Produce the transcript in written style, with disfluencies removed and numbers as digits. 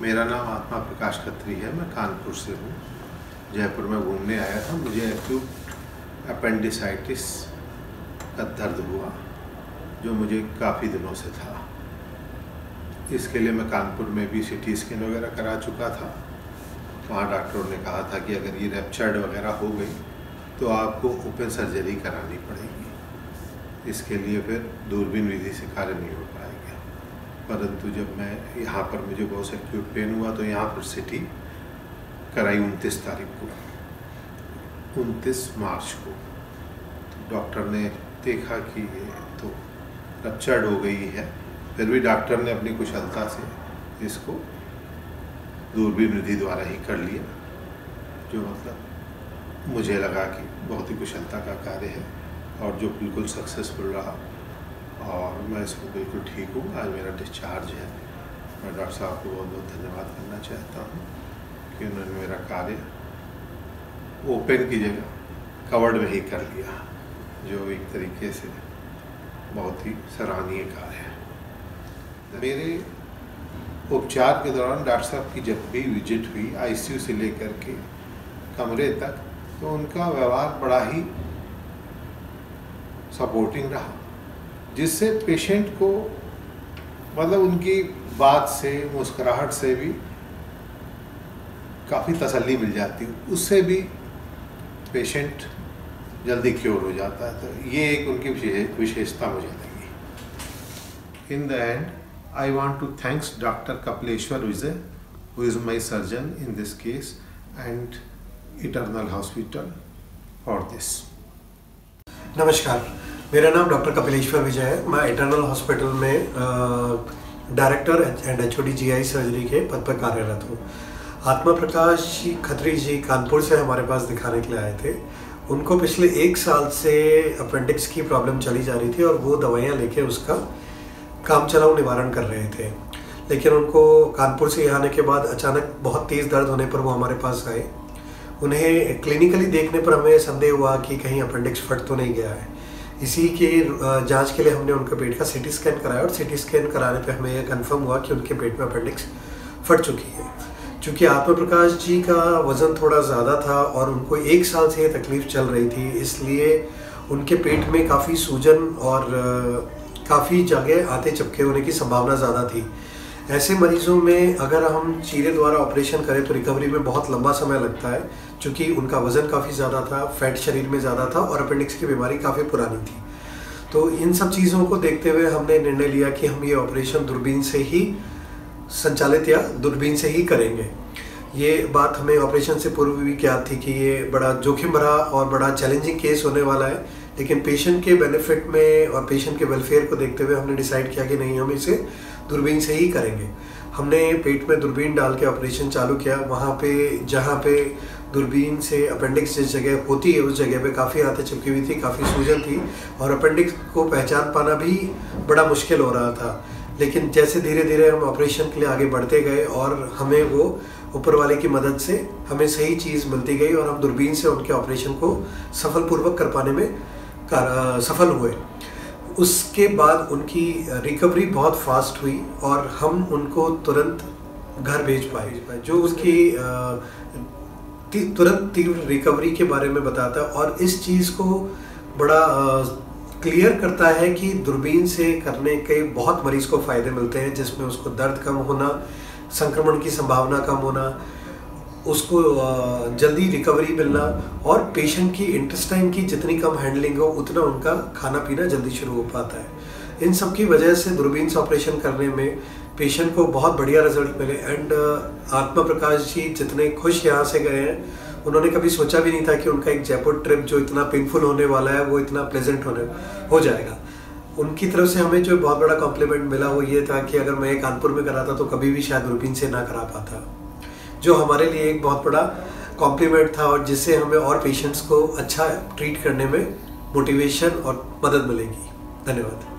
मेरा नाम आत्मा प्रकाश खत्री है। मैं कानपुर से हूँ। जयपुर में घूमने आया था। मुझे एक्यूट अपेंडिसाइटिस का दर्द हुआ जो मुझे काफ़ी दिनों से था। इसके लिए मैं कानपुर में भी CT स्कैन वगैरह करा चुका था। वहाँ डॉक्टरों ने कहा था कि अगर ये रैप्चर्ड वगैरह हो गई तो आपको ओपन सर्जरी करानी पड़ेगी। इसके लिए फिर दूरबीन विधि से कार्य नहीं हो पाएगा। परंतु जब मैं यहाँ पर मुझे बहुत एक्यूट पेन हुआ तो यहाँ पर CT कराई 29 तारीख को, 29 मार्च को। तो डॉक्टर ने देखा कि ये तो रप्चर्ड हो गई है। फिर भी डॉक्टर ने अपनी कुशलता से इसको दूरबीन विधि द्वारा ही कर लिया, जो मतलब मुझे लगा कि बहुत ही कुशलता का कार्य है और जो बिल्कुल सक्सेसफुल रहा और मैं इसमें बिल्कुल ठीक हूँ। आज मेरा डिस्चार्ज है। मैं डॉक्टर साहब को बहुत बहुत धन्यवाद करना चाहता हूँ कि उन्होंने मेरा कार्य ओपन की जगह कवर्ड में ही कर लिया, जो एक तरीके से बहुत ही सराहनीय कार्य है। मेरे उपचार के दौरान डॉक्टर साहब की जब भी विजिट हुई ICU से लेकर के कमरे तक, तो उनका व्यवहार बड़ा ही सपोर्टिंग रहा, जिससे पेशेंट को मतलब उनकी बात से, मुस्कुराहट से भी काफ़ी तसल्ली मिल जाती है। उससे भी पेशेंट जल्दी क्योर हो जाता है। तो ये एक उनकी विशेषता मुझे लगी। In the end I want to thanks Dr. Kapileshwar Vijay, who is my surgeon in this case, and Eternal Hospital for this. नमस्कार, मेरा नाम डॉक्टर कपिलेश्वर विजय है। मैं इटर्नल हॉस्पिटल में director and HOD GI surgery के पद पर कार्यरत हूँ। आत्मा प्रकाश खत्री जी कानपुर से हमारे पास दिखाने के लिए आए थे। उनको पिछले 1 साल से अपेंडिक्स की प्रॉब्लम चली जा रही थी और वो दवाइयाँ लेके उसका काम चलाऊ निवारण कर रहे थे। लेकिन उनको कानपुर से यहाँ आने के बाद अचानक बहुत तेज़ दर्द होने पर वो हमारे पास आए। उन्हें क्लिनिकली देखने पर हमें संदेह हुआ कि कहीं अपेंडिक्स फट तो नहीं गया है। इसी के जांच के लिए हमने उनके पेट का CT स्कैन कराया और CT स्कैन कराने पे हमें यह कंफर्म हुआ कि उनके पेट में अपेंडिक्स फट चुकी है। चूँकि आत्मा प्रकाश जी का वज़न थोड़ा ज़्यादा था और उनको 1 साल से ये तकलीफ़ चल रही थी, इसलिए उनके पेट में काफ़ी सूजन और काफ़ी जगह आते चपके होने की संभावना ज़्यादा थी। ऐसे मरीज़ों में अगर हम चीरे द्वारा ऑपरेशन करें तो रिकवरी में बहुत लंबा समय लगता है, क्योंकि उनका वज़न काफ़ी ज़्यादा था, फैट शरीर में ज़्यादा था और अपेंडिक्स की बीमारी काफ़ी पुरानी थी। तो इन सब चीज़ों को देखते हुए हमने निर्णय लिया कि हम ये ऑपरेशन दूरबीन से ही संचालित या दूरबीन से ही करेंगे। ये बात हमें ऑपरेशन से पूर्व भी ज्ञात थी कि ये बड़ा जोखिम भरा और बड़ा चैलेंजिंग केस होने वाला है, लेकिन पेशेंट के बेनिफिट में और पेशेंट के वेलफेयर को देखते हुए हमने डिसाइड किया कि नहीं, हम इसे दूरबीन से ही करेंगे। हमने पेट में दूरबीन डाल के ऑपरेशन चालू किया। वहाँ पे जहाँ पे दूरबीन से अपेंडिक्स जिस जगह होती है उस जगह पे काफ़ी आंतें चिपकी हुई थी, काफ़ी सूजन थी और अपेंडिक्स को पहचान पाना भी बड़ा मुश्किल हो रहा था। लेकिन जैसे धीरे धीरे हम ऑपरेशन के लिए आगे बढ़ते गए और हमें वो ऊपर वाले की मदद से हमें सही चीज़ मिलती गई और हम दूरबीन से उनके ऑपरेशन को सफलपूर्वक कर पाने में सफल हुए। उसके बाद उनकी रिकवरी बहुत फास्ट हुई और हम उनको तुरंत घर भेज पाए, जो उसकी तुरंत तीव्र रिकवरी के बारे में बताता है और इस चीज़ को बड़ा क्लियर करता है कि दूरबीन से करने के बहुत मरीज़ को फ़ायदे मिलते हैं, जिसमें उसको दर्द कम होना, संक्रमण की संभावना कम होना, उसको जल्दी रिकवरी मिलना और पेशेंट की इंटेस्टाइन की जितनी कम हैंडलिंग हो उतना उनका खाना पीना जल्दी शुरू हो पाता है। इन सब की वजह से दूरबीन से ऑपरेशन करने में पेशेंट को बहुत बढ़िया रिजल्ट मिले एंड आत्मा प्रकाश जी जितने खुश यहाँ से गए हैं, उन्होंने कभी सोचा भी नहीं था कि उनका एक जयपुर ट्रिप जो इतना पेनफुल होने वाला है वो इतना प्लेजेंट हो जाएगा। उनकी तरफ से हमें जो बहुत बड़ा कॉम्प्लीमेंट मिला वो ये था कि अगर मैं कानपुर में कराता तो कभी भी शायद दूरबीन से ना करा पाता, जो हमारे लिए एक बहुत बड़ा कॉम्प्लीमेंट था और जिससे हमें और पेशेंट्स को अच्छा ट्रीट करने में मोटिवेशन और मदद मिलेगी। धन्यवाद।